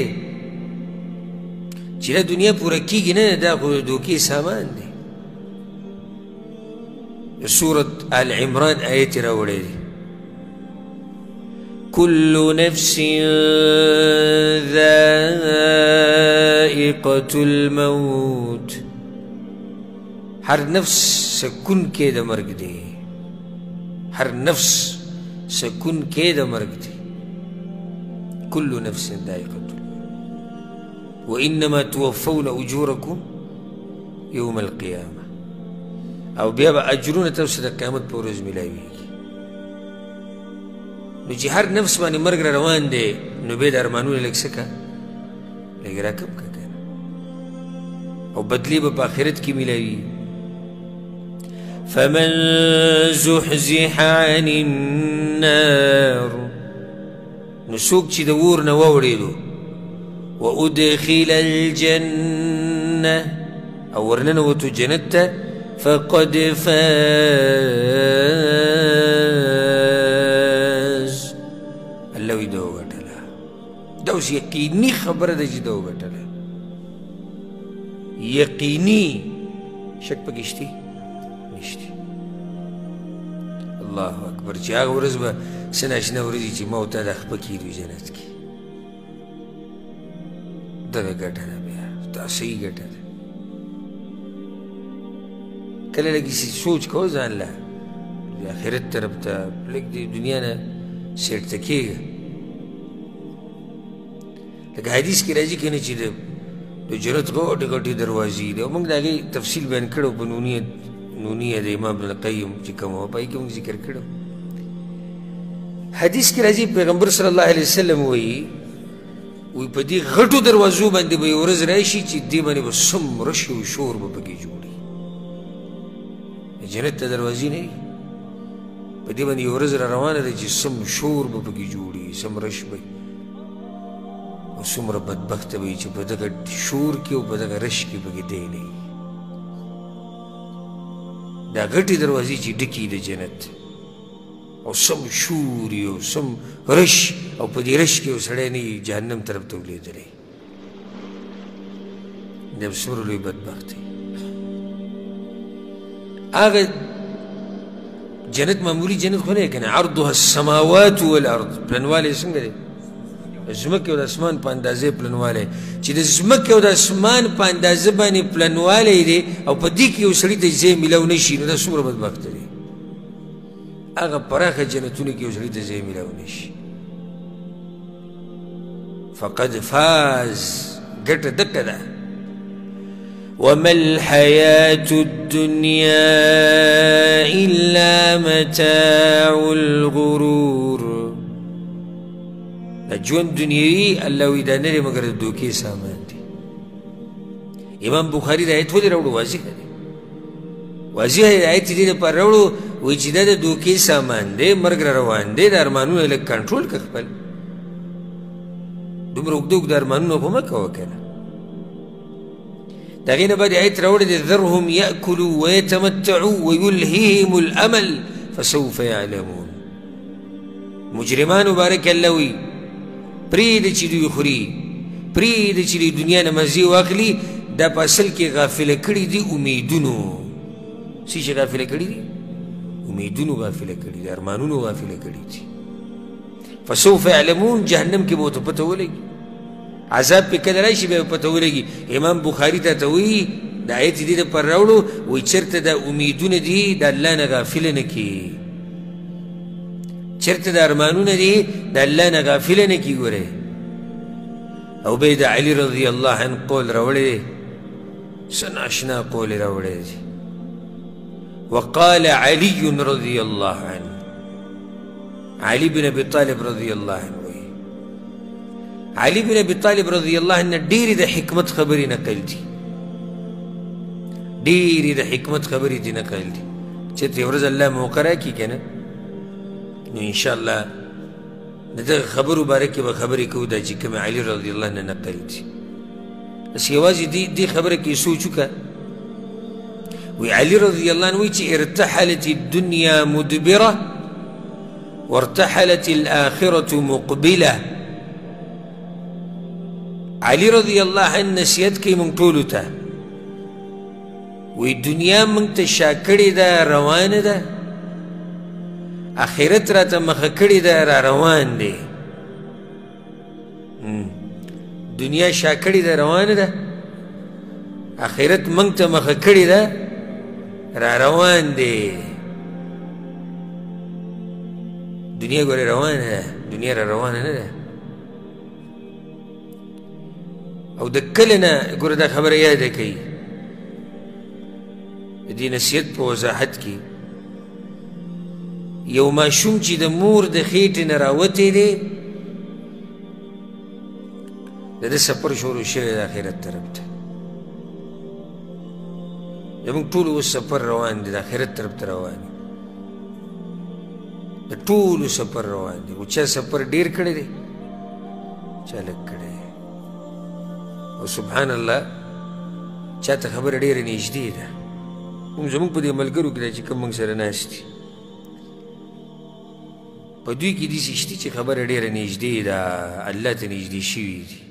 چې دا دنیا پوره کېږي نه دا خو د دوکې سامان دی سورة آل عمران آیت یې راوړی دی كل نفس ذائقة الموت هر نفس سکون کې د مرګ دی هر نفس سکون کې د مرګ دی كل نفس ذائقة وإنما توفون أجوركم يوم القيامة او بیا به اجرونه تاسو د قیامت په ورځ میلاویږي نو چې هر نفس باندې مرګ را روان دی نو بیا د ارمانونه لږ څه که لږ راکم که که او بدلی به په آخرت کې میلاوي فمن زحزح عن النار نو څوک چې د اور نه واوړېدو وادخل الجنة او ورننوتو جنت ته فقد فاز الله وی دو غټله دا اوس یقیني خبره ده چې ده وګټله یقیني شک پکې شته نشته الله اکبر چې هغه ورځ به څه ناشنا ورځې چې ما ورته دا خپه کېږي جنت کې دغه ګټه ده بیا دا صحیح ګټه ده کله لږ سوچ کوه ځان له د آخرت طرف ته لږ د دنیا نه سیټ ته کېږه لکه حدیث کې راځي که نه چې د جنت غټې غټې دروازې دي او موږ د هغې تفصیل بیان کړی په نونیه د امام ابن القیم چې کوم وه په هغې کې موږ ذکر کړی حدیث کې راځي پیغمبر صلی الله علیه وسلم وایي په دې غټو دروازو باندې به یې ورځ راشي چې دې باندې به څومره شي او شور به پکې جوړي جنت ته دروازې نه وي په دې باندې یې ورځ را روانه ده چې څوم شور به پکې جوړي څوم رش به او څومره بدبخته به وي چې په دغه شور کې او په دغه رش کې پکې دی نه وي دا غټې دروازې چې ډکې د جنت او سم شور او سم رش او په دې رش کې یو سړی نه وي جهنم طرف ته ولوېدلی دا به څومره لوی بدبخت دی هغه جنت معمولي جنت خو نه که نه عرضها السماوات والارض پلنوالی څنګه دی ځمکې او د اسمان په اندازې پلنوالی چې د ځمکې او د اسمان په اندازه باندې پلنوالی دی او په دې کې یو سړي ته ځای میلاو نه شي نو دا څومره بدبخته دی هغه پراخه جنتونه کې یو سړي ته ځای میلاو نه شي فقد فاز ګټه دقه ده وما الحياة الدنيا إلا متاع الغرور دا ژوند دنیوي الله وایي دا نه دی مګر د دوکې سامان دی امام بخاري دا آیت ولې راوړو واضح دی واضح آیت دې دپاره راوړو وایي چې دا د دوکې سامان دی مرګ را روان دی د ارمانونه لږ کنټرول که خپل دومره اوږده اوږده ارمانونه خو مه کوه که نه د هغې نه بعد آیت راوړی دی ذرهم یأکلوا ویتمتعوا ویلهیهم الامل فسوف یعلمون مجرمانو بارک الله وایي پرېږده چې دوی خوري پرېږده چې د دنیا نه مزې واخلي دا په اصل کې غافله کړي دي امیدونو څه چې غافله کړي دي امیدونو غافله کړي دي ارمانونو غافله کړي دي فسوف یعلمون جهنم کې به ورته پته ولګي عذاب پې کله راشي بیا به پته ولګي امام بخاري ته وایي د آیت دې دپاره راوړو وایي چېرته دا امیدونه دي د الله نه غافله نه کړي چېرته د ارمانونه دي د الله نه غافله نه کړي ګورئ او بیا د علي رضی الله عنه قول راوړی دی څه ناشنا قول یې راوړی دی وقال علي رضي الله عنه علي بن ابي طالب رضي الله عنه علي بن ابي طالب رضي الله عنه ډېرې د حکمت خبرې نقل دي ډېرې د حکمت خبرې دي نقل دي چې ته ورځ الله موقع راکړي که نه نو انشاءالله د دغه خبرو باره کې به خبرې کوو دا چې کومې علي رضي الله عنه نقل دي بس یوازې دې خبره کې سوچ وکړه وی علي رضي الله عنه وایي چې ارتحلت الدنيا مدبرة وارتحلت الآخرة مقبلة علي رضي الله عنه نصیحت کوي موږ ټولو ته وی دنیا موږ ته شا کړې ده روانه ده آخرت راته مخه کړې ده را روان دی دنیا شا کړې ده روانه ده آخرت موږ ته مخه کړې ده را روان دی دنیا ګورې روانه ده دنیا را روانه نه ده او د کله نه ګوره دا خبره یاده کوي د دې نصیحت په وضاحت کې یو ماشوم چې د مور د خېټې نه راوتی دی د ده سفر شروع شوی د آخرت طرف ته زموږ ټولو اوس سفر روان دی د آخرت طرف ته روان دی د ټولو سفر روان دی خو چا سفر ډېر کړی دی چا لږ کړی او سبحان الله چاته خبره ډېره نږدې ده زموږ په دې ملګرو کې ده چې کوم موږ سره ناست دي په دوی کې داسې شته چې خبره ډېره نږدې ده الله ته نږدې شوي دي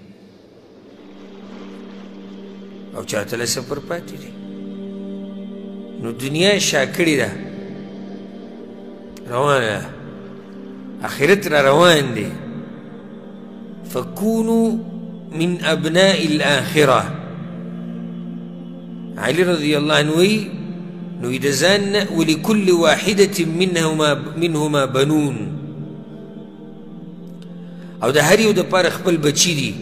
او چاته له سفر پاتې دي نو دنیا شا کړې ده روانه ده آخرت را روان دی فکونوا من ابناء الآخرة علي رضي الله عنه وی نو د ځان ولكل واحدة منهما بنون او د هر یو دپاره خپل بچي دي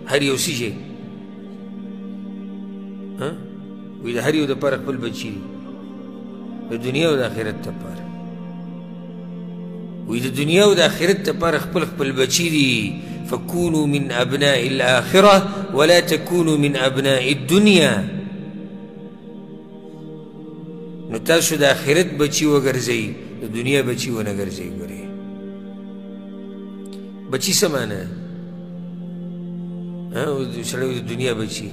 هر یو څه شی وی د هر یو دپاره خپل بچي دي د دنیا او د آخرت دپاره وی د دنیا او د آخرت دپاره خپل بچي دي فكونوا من أبناء الآخرة ولا تكونوا من أبناء الدنيا نو تاسو د آخرت بچي وګرځئ د دنیا بچي ونه ګرځئ ګورئ بچي څه معنی سړی د دنیا بچي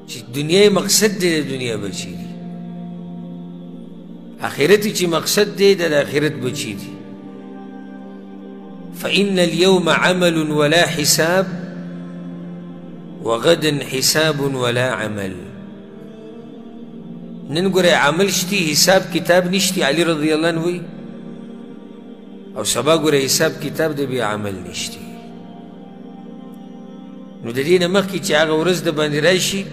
چې دنیا مقصد دی د دنیا بچي دي آخرت چې مقصد دی د آخرت بچي دي فإن اليوم عمل ولا حساب وغدا حساب ولا عمل نن ګورئ عمل شتي حساب کتاب نشتی علي رضی الله عنه وی او سبا ګورئ حساب کتاب دی بیا عمل نشتی نو د دې نه مخکې چې هغه ورځ د باندې راشي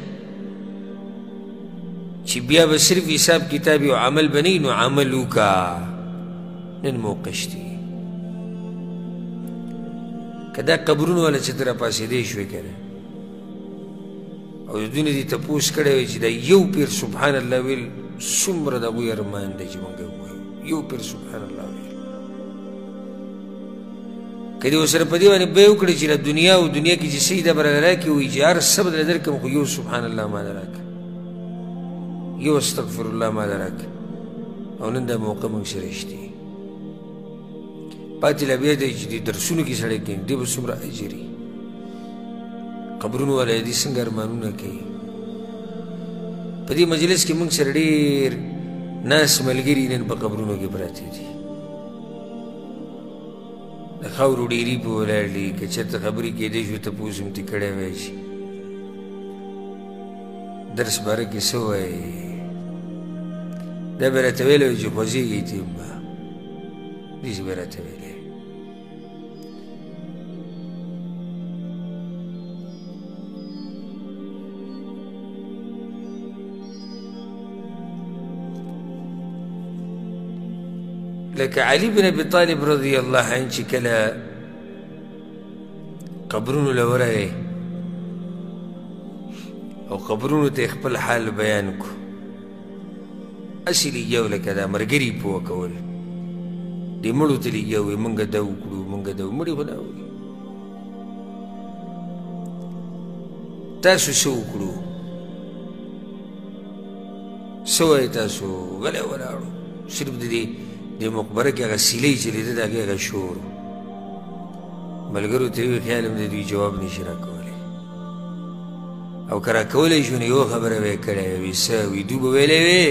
چې بیا به صرف حساب کتاب او عمل به نه نو عمل وکړه نن موقع شتي که دا قبرونه والا چې ته راپاڅېدی شوې که نه او د دوی نه دې تپوس کړی وی چې دا یو پیر سبحان الله ویل څومره د هغوی ارمان دی چې موږ ووایو یو پیر سبحان الله ویل که دې ورسره په دې باندې بیه وکړې چې د دنیا او دنیا کې چې څه یې دا به راله راکړي وایي چې هر څه به درله درکړم خو یو سبحان الله ما له راکړه یو استغفر الله ما له راکړه او نن دا موقع موږ سره شته پاتې لا بیا دی چې دې درسونو کې سړی کوي دې به څومره اجر وي قبرونو والا دې څنګه ارمانونه کوي په دې مجلس کې موږ سره ډېر ناس ملګري نن په قبرونو کې پراته دي د خاورو ډېري په ولاړ دي که چېرته خبرې کېدی شو تپوس هم ترې کړی وی چې درس باره کې څه وایي دا به راته ویلی وی چې خوځېږي ته هم به داسې به راته ویلی لکه علي بن ابي طالب رضی الله عنه چې کله قبرونو له ورغی او قبرونو ته خپل حال بیان کو هسې لیږه لکه دا ملګري پوه کول دې مړو ته لیږه وایي مونږ دا وکړو مونږ دا مړي خو نه وایي تاسو څه وکړو څه وایي تاسو غلی ولاړو صرف د دې د مقبره کې هغه سیلۍ چلېده د هغې هغه شور ملګرو ته وي خیال هم د دوی جواب نشي راکولی او که راکولی شو نو یوه خبره به یې کړې وي څه وي دوی به ویلی وي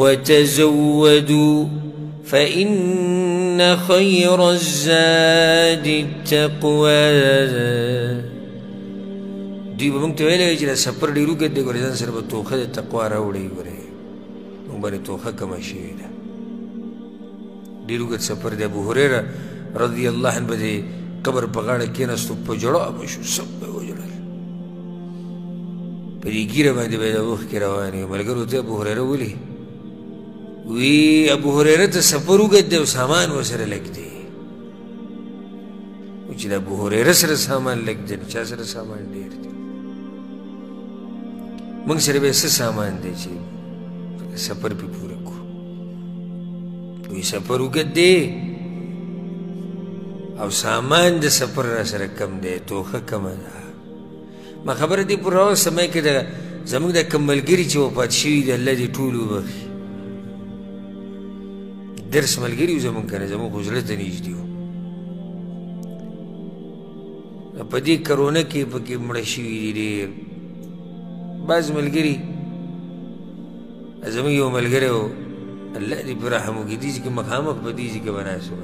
وتزودوا فإن خير الزاد التقوى دوی به موږ ته ویلی وي چې دا سفر ډېر اوږد دی ګورې ځان سره به توښه د تقوا راوړئ ګورې موږ باندې توښه کمه شوې ده ډېر اوږد سفر دی ابو هریره رضی الله عنه به د قبر په غاړه کېناستو په ژړا به شو سب به یې وژړل په دې ږیره باندې به یې د اوښکې روانې وي ملګرو ته ابو هریره ولې وی ابو هریره ته سفر اوږد دی او سامان ورسره لږ دی چې د ابو هریره سره سامان لږ دی نو چا سره سامان ډېر دی موږ سره به څه سامان دی چې سفر پې پوره کړو وی سفر اوږد دی او سامان د سفر را سره کم دی توښه کمه ده ما خبره دې پر راوه سمی کې د زموږ دا کم ملګري چې وفات شوي دي الله دې ټول وبخي درس ملګري وو زموږ که نه زموږ خو زړه ته نږدې وو په دې کرونه کې پکې مړه شوي دي ډېر بعض ملګري زموږ یو ملګری و الله دې په رحم وکړي دې ځای کې مخامخ په دې ځای کې به ناست وو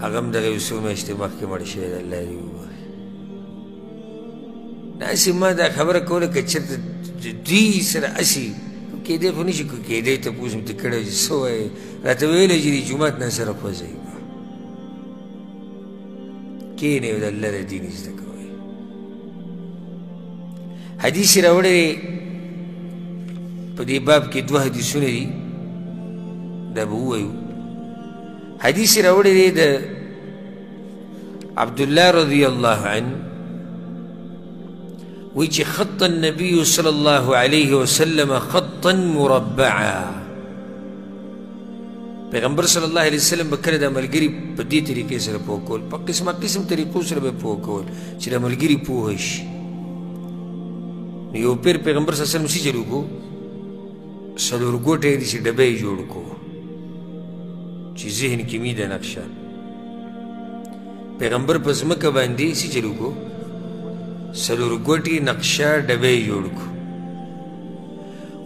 هغه هم دغه یو څو میاشتې مخکې مړ شوی دی الله دې وبخښي داسې ما دا خبره کوله که چېرته دوی سره هسې کېدی خو نه شي کېدی تپوس مې ترې کړی چې څه وایې راته ویلی چې دې جومات نه سره خوځوي کښېنئ او د الله د دین زده کوئ حدیث یې راوړی دی په دې باب کې 2 حدیثونه دي دا به ووایو حدیث یې راوړی دی د عبدالله رضی الله عنه وی چې خط النبي صلی الله علیه وسلم خطا مربعا پیغمبر صلی الله علیه وسلم به کله د ملګري په دې طریقې سره پوه کول په قسمه قسم طریقو سره به پوه کول چې د ملګري پوه شي نو یو پیر پیغمبر صلی الله علیه وسلم څه چل وکړو څلور ګوټه یې داسې ډبه یې جوړ کړو چې ذهن کې مې ده نقشه پیغمبر په ځمکه باندې څه چل وکړو څلور ګوټې نقشه ډبه یې جوړ کړو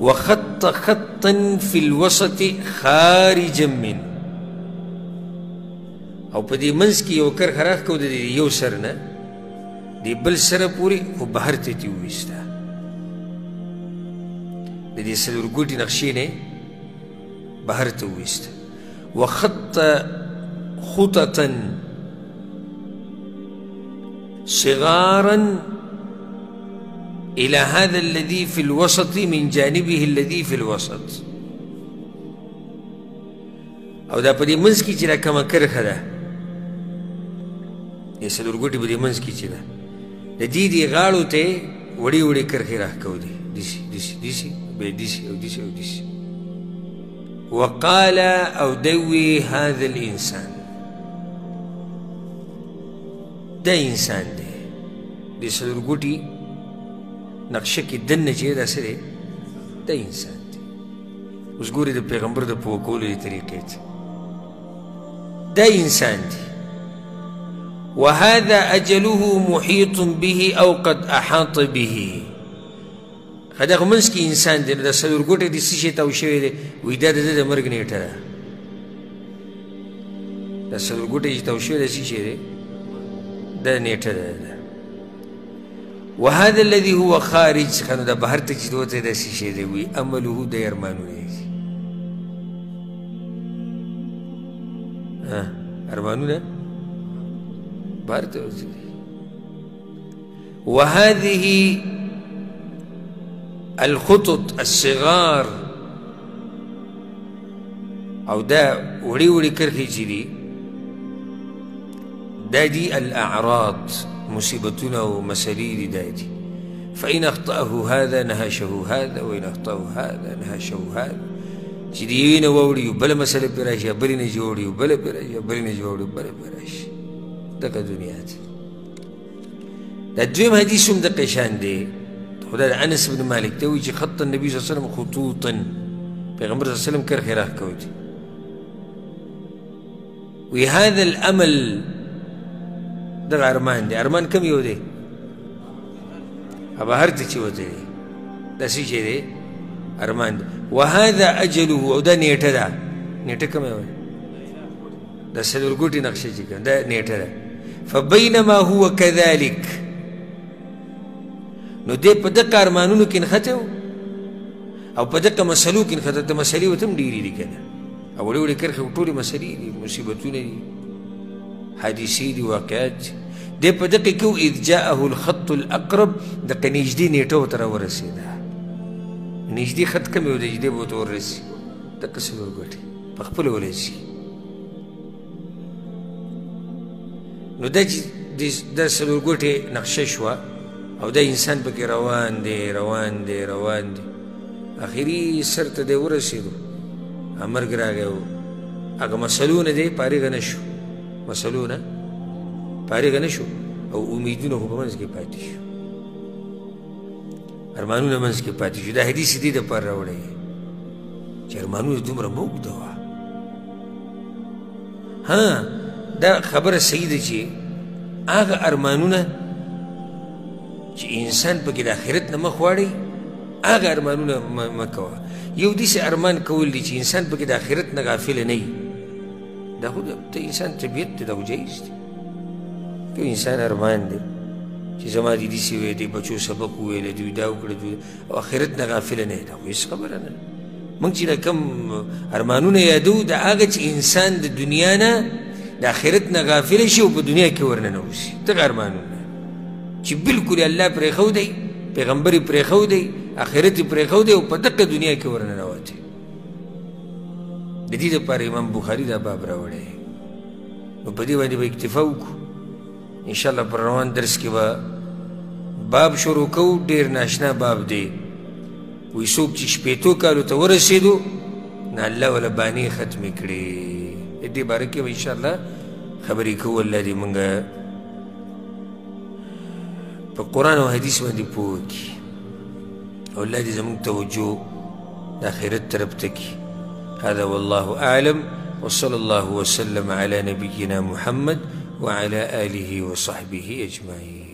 وخط خطا في الوسط خارجا من او په دې منځ کې یو کرښه راښکو د یو سر نه دې بل سره پورې خو بهر ته ترې وویسته د دې څلور ګوټې نقشې نه بهر ته وویسته وخط خططا صغارا إلى هذا الذي في الوسط من جانبه الذي في الوسط او دا په دې منځ کې چې دا کومه کرښه ده یې څلور ګوټې په دې منځ کې چې ده د دې غاړو ته وړې وړې کرښې راښکولې داسې داسې داسې بیا داسې او داسې او داسې وقال او دوي هذا الإنسان دا انسان دی د څلور ګوټې نقشه کې دننه چې دا څه دی دا انسان دی اوس ګورې د پیغمبر د پوه کولو دې طریقې ته دا انسان دی وهذا أجله محيط به أو قد أحاط به دغه منځ کې انسان دی نو دا څلور ګوټې دې څه شي تاو شوی دی وایي دا د ده د مرګ نیټه ده دا څلور ګوټې چې تاو شوی دی څه شی دی دا نیټه ده وهذا الذي هو خارج خنو دا بهر ته چې دوته دا څه شی دی وایي عمله د ارمانونه دي ارمانونه بهر ته ورځي وهذه الخطط الصغار او دا وړي وړي کرښې چې دي دا دي الأعراض مصيبتنا ومسالې دي دا دي فإن أخطأه هذا نهشه هذا وإن أخطأه هذا نهشه هذا چې د یوې نه واوړي بله مسله پرې راشي بلې نه جوړي بله پرې راشي بلې نه جوړي بله پرې راشي دغه دنیا ده دا دویم حدیث هم دغه شان دی خدا د انس بن مالک ته وایي چې خط النبي صلی الله علیه وسلم خطوطا پیغمبر صلی الله علیه وسلم کرښې راښکوي دي وی هذا الامل دغه ارمان دی ارمان کم یو دی بهر ته چې وتی دی دا څه شی دی ارمان دی وهذا اجله او دا نیټه ده نیټه کومه وایي دا څلور ګوټې نقشه چې کوم دا نیټه ده فبینما هو كذلك نو دې په دغه ارمانونو کې نښتی و او په دغه مسلو کې نښتی د مسلې ورته هم ډېرې دي که نه او وړې وړې کرښې ټولې مسلې دي مصیبتونه دي حادثې دي واقعات دې په دغه کې اذ جاءه الخط الاقرب دغه نږدې نیټه ورته راورسېده نږدې خط کوم یو دی چې دې به ورته ورسي دغه څلور ګوټې په خپله ولسي نو دا چې دا څلور ګوټې نقشه شوه او دا انسان پکې روان دی روان دی روان دی اخري سر ته دی ورسېدو مرګ راغی و هغه مسلونه دی فارغه نه شو مسلونه فارغه نه شو او امیدونه خو په منځ کې پاتې شو ارمانونه منځ کې پاتې شو دا حدیث دې دپاره راوړی چې ارمانونه دومره مه اوږده وه دا خبره صحیح ده چې هغه ارمانونه چې انسان پکې د آخرت نه مخ واړی هغه ارمانونه مه کوه. یو داسې ارمان کول دی چې انسان پکې د آخرت نه غافله نه وي، دا خو د انسان طبیعت دی، دا خو جایز دی. یو انسان ارمان دی چې زما دې داسې وی دی بچو سبق وویلی دوی دا وکړه او آخرت نه غافله نه وي، دا خو هېڅ خبره نه ده. موږ چې د کوم ارمانونه یادوو د هغه چې انسان د دنیا نه د آخرت نه غافله شي او په دنیا کې ورننوځي، دغه ارمانونه چې بلکل الله پرېښودی، پیغمبر یې پرېښودی، آخرت یې پرېښودی او په دغه دنیا کې ورننوتی. د دې دپاره امام بخاري دا باب راوړی. نو په دې باندې به اکتفا وکړو. انشاءالله پر روان درس کې به باب شروع کوو، ډېر ناشنا باب دی. وایي څوک چې شپېتو کالو ته ورسېدو نو الله وله بانې ختمې کړې. د دې باره کې به انشاءالله خبرې کوو. الله دې موږ په قرآن او حدیث باندې پوه کړي او الله دې زموږ توجه د آخرت طرف ته کړي. هذا والله أعلم وصلى الله وسلم على نبينا محمد وعلى آله وصحبه أجمعين.